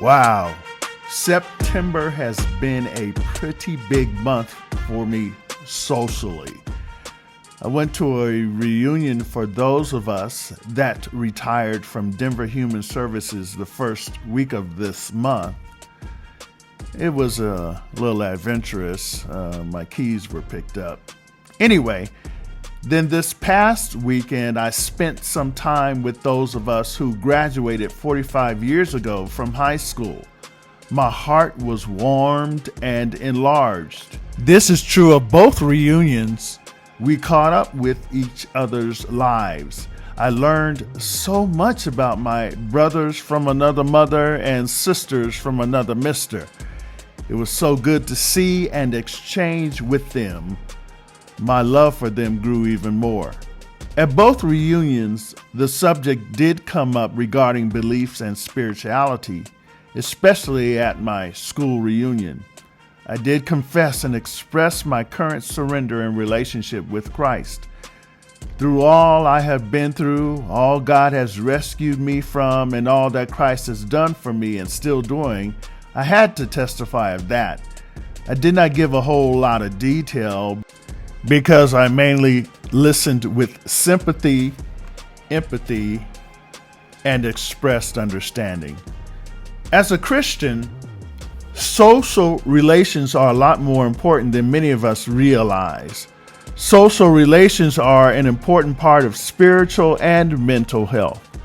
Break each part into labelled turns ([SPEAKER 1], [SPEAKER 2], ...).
[SPEAKER 1] Wow, September has been a pretty big month for me socially. I went to a reunion for those of us that retired from Denver Human Services the first week of this month. It was a little adventurous. My keys were picked up. Anyway, then this past weekend, I spent some time with those of us who graduated 45 years ago from high school. My heart was warmed and enlarged. This is true of both reunions. We caught up with each other's lives. I learned so much about my brothers from another mother and sisters from another mister. It was so good to see and exchange with them. My love for them grew even more. At both reunions, the subject did come up regarding beliefs and spirituality, especially at my school reunion. I did confess and express my current surrender and relationship with Christ. Through all I have been through, all God has rescued me from, and all that Christ has done for me and still doing, I had to testify of that. I did not give a whole lot of detail because I mainly listened with sympathy, empathy, and expressed understanding. As a Christian, social relations are a lot more important than many of us realize. Social relations are an important part of spiritual and mental health.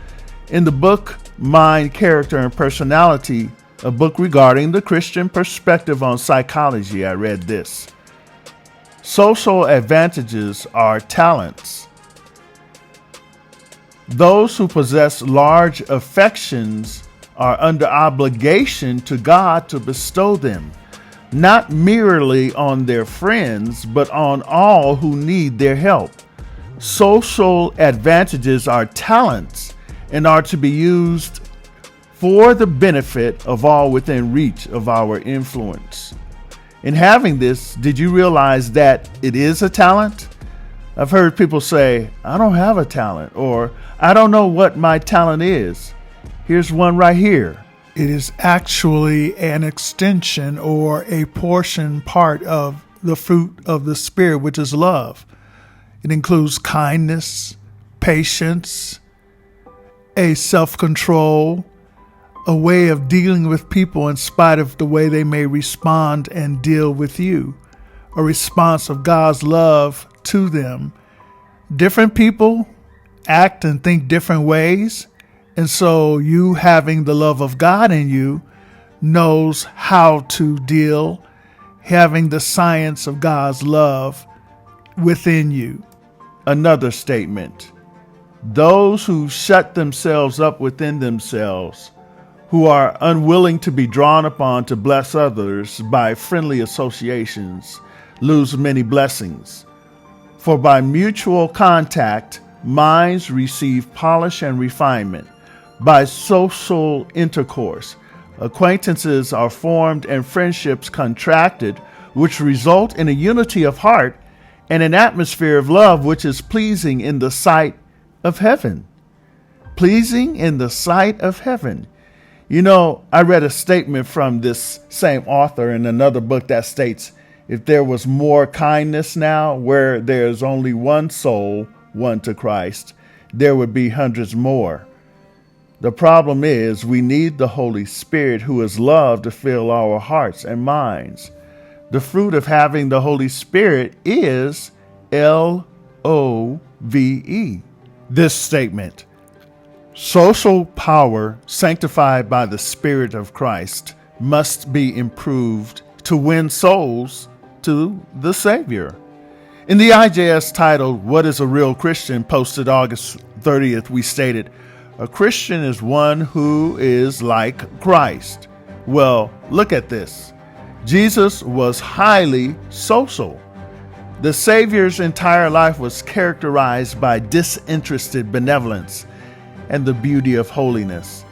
[SPEAKER 1] In the book, Mind, Character, and Personality, a book regarding the Christian perspective on psychology, I read this. Social advantages are talents. Those who possess large affections are under obligation to God to bestow them, not merely on their friends, but on all who need their help. Social advantages are talents and are to be used for the benefit of all within reach of our influence. In having this, did you realize that it is a talent? I've heard people say, I don't have a talent, or I don't know what my talent is. Here's one right here.
[SPEAKER 2] It is actually an extension or a part of the fruit of the Spirit, which is love. It includes kindness, patience, a self-control, a way of dealing with people in spite of the way they may respond and deal with you, a response of God's love to them. Different people act and think different ways, and so you having the love of God in you knows how to deal, having the science of God's love within you.
[SPEAKER 1] Another statement. Those who shut themselves up within themselves, who are unwilling to be drawn upon to bless others by friendly associations, lose many blessings. For by mutual contact, minds receive polish and refinement. By social intercourse, acquaintances are formed and friendships contracted, which result in a unity of heart and an atmosphere of love which is pleasing in the sight of heaven. Pleasing in the sight of heaven. You know, I read a statement from this same author in another book that states, if there was more kindness now, where there's only one soul won to Christ, there would be hundreds more. The problem is we need the Holy Spirit, who is love, to fill our hearts and minds. The fruit of having the Holy Spirit is LOVE. This statement. Social power sanctified by the Spirit of Christ must be improved to win souls to the Savior. In the IJS titled, What is a Real Christian? Posted August 30th, we stated, a Christian is one who is like Christ. Well, look at this. Jesus was highly social. The Savior's entire life was characterized by disinterested benevolence and the beauty of holiness.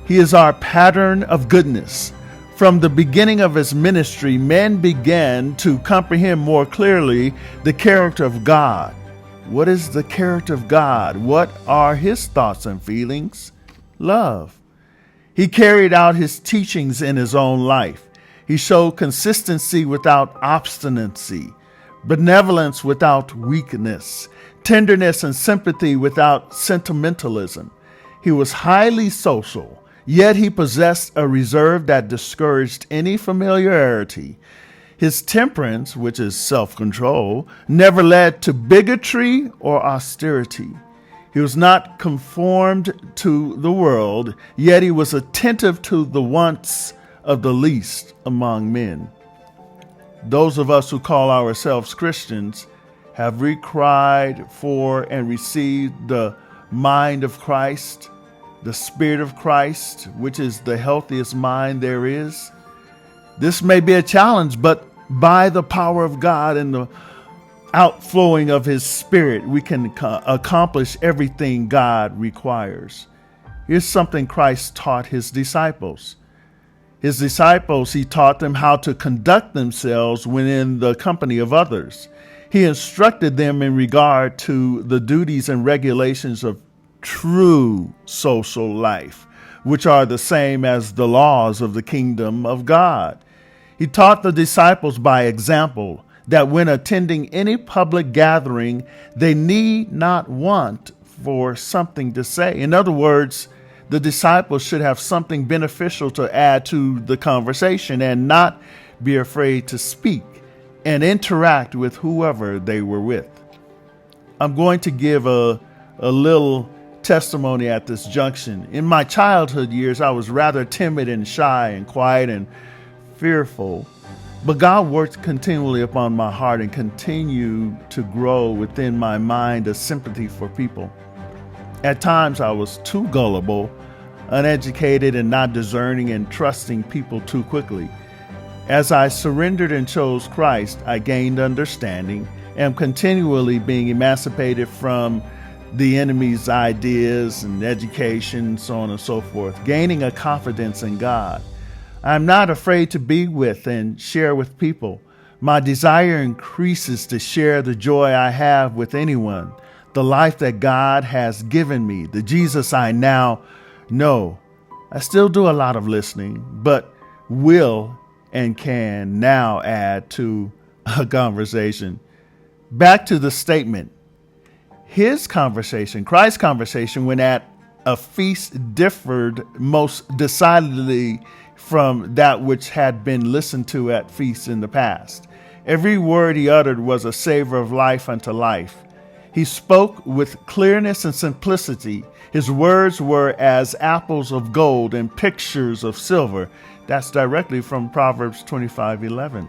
[SPEAKER 1] He is our pattern of goodness. From the beginning of his ministry, men began to comprehend more clearly the character of God. What is the character of God? What are his thoughts and feelings? Love. He carried out his teachings in his own life. He showed consistency without obstinacy, benevolence without weakness, tenderness and sympathy without sentimentalism. He was highly social, yet he possessed a reserve that discouraged any familiarity. His temperance, which is self-control, never led to bigotry or austerity. He was not conformed to the world, yet he was attentive to the wants of the least among men. Those of us who call ourselves Christians have recried for and received the mind of Christ, the Spirit of Christ, which is the healthiest mind there is. This may be a challenge, but by the power of God and the outflowing of his Spirit, we can accomplish everything God requires. Here's something Christ taught his disciples. He taught them how to conduct themselves when in the company of others. He instructed them in regard to the duties and regulations of true social life, which are the same as the laws of the kingdom of God. He taught the disciples by example that when attending any public gathering, they need not want for something to say. In other words, the disciples should have something beneficial to add to the conversation and not be afraid to speak and interact with whoever they were with. I'm going to give a little testimony at this junction. In my childhood years, I was rather timid and shy and quiet and fearful. But God worked continually upon my heart and continued to grow within my mind a sympathy for people. At times I was too gullible, uneducated, and not discerning and trusting people too quickly. As I surrendered and chose Christ, I gained understanding and am continually being emancipated from the enemy's ideas and education, so on and so forth, gaining a confidence in God. I'm not afraid to be with and share with people. My desire increases to share the joy I have with anyone, the life that God has given me, the Jesus I now know. I still do a lot of listening, but will and can now add to a conversation. Back to the statement. His conversation, Christ's conversation, when at a feast differed most decidedly from that which had been listened to at feasts in the past. Every word he uttered was a savor of life unto life. He spoke with clearness and simplicity. His words were as apples of gold and pictures of silver. That's directly from Proverbs 25:11.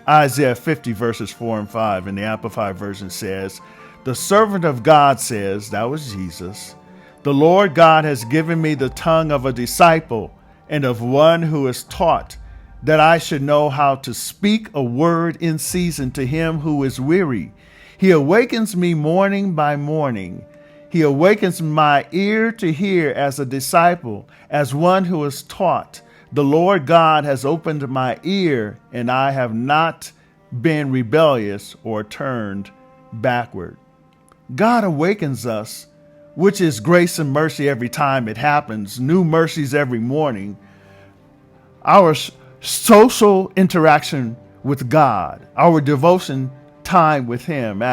[SPEAKER 1] Isaiah 50 verses 4 and 5 in the Amplified Version says, "The servant of God says," that was Jesus, "The Lord God has given me the tongue of a disciple and of one who is taught, that I should know how to speak a word in season to him who is weary. He awakens me morning by morning. He awakens my ear to hear as a disciple, as one who is taught. The Lord God has opened my ear, and I have not been rebellious or turned backward." God awakens us, which is grace and mercy every time it happens, new mercies every morning. Our social interaction with God, our devotion time with him,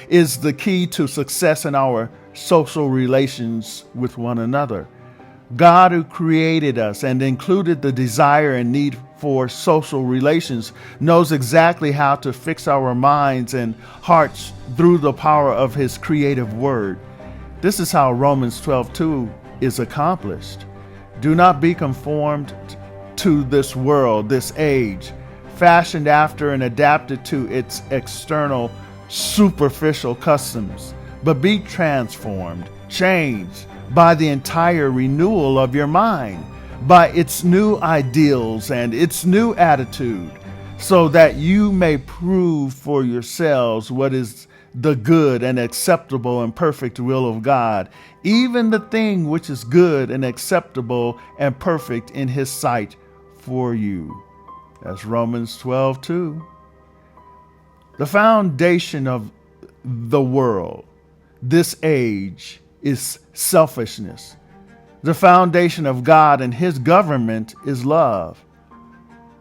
[SPEAKER 1] is the key to success in our social relations with one another. God, who created us and included the desire and need for social relations, knows exactly how to fix our minds and hearts through the power of his creative word. This is how Romans 12:2 is accomplished. Do not be conformed to this world, this age, fashioned after and adapted to its external, superficial customs, but be transformed, changed by the entire renewal of your mind, by its new ideals and its new attitude, so that you may prove for yourselves what is the good and acceptable and perfect will of God, even the thing which is good and acceptable and perfect in his sight for you. That's Romans 12:2. The foundation of the world, this age, is selfishness. The foundation of God and his government is love.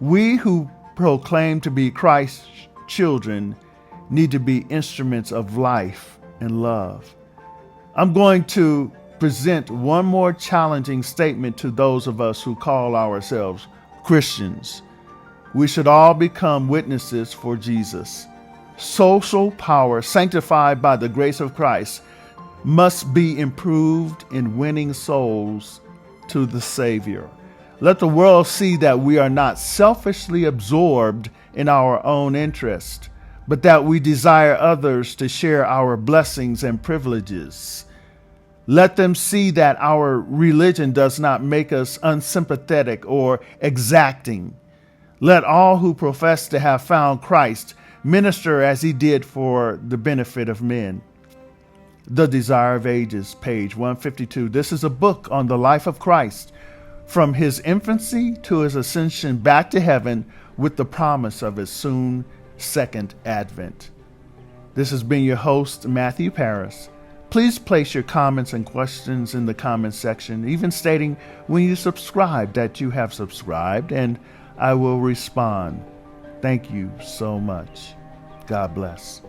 [SPEAKER 1] We who proclaim to be Christ's children need to be instruments of life and love. I'm going to present one more challenging statement to those of us who call ourselves Christians. We should all become witnesses for Jesus. Social power, sanctified by the grace of Christ, must be improved in winning souls to the Savior. Let the world see that we are not selfishly absorbed in our own interest, but that we desire others to share our blessings and privileges. Let them see that our religion does not make us unsympathetic or exacting. Let all who profess to have found Christ minister as he did for the benefit of men. The Desire of Ages, page 152. This is a book on the life of Christ, from his infancy to his ascension back to heaven, with the promise of his soon second advent. This has been your host, Matthew Paris. Please place your comments and questions in the comments section, even stating when you subscribe that you have subscribed, and I will respond. Thank you so much. God bless.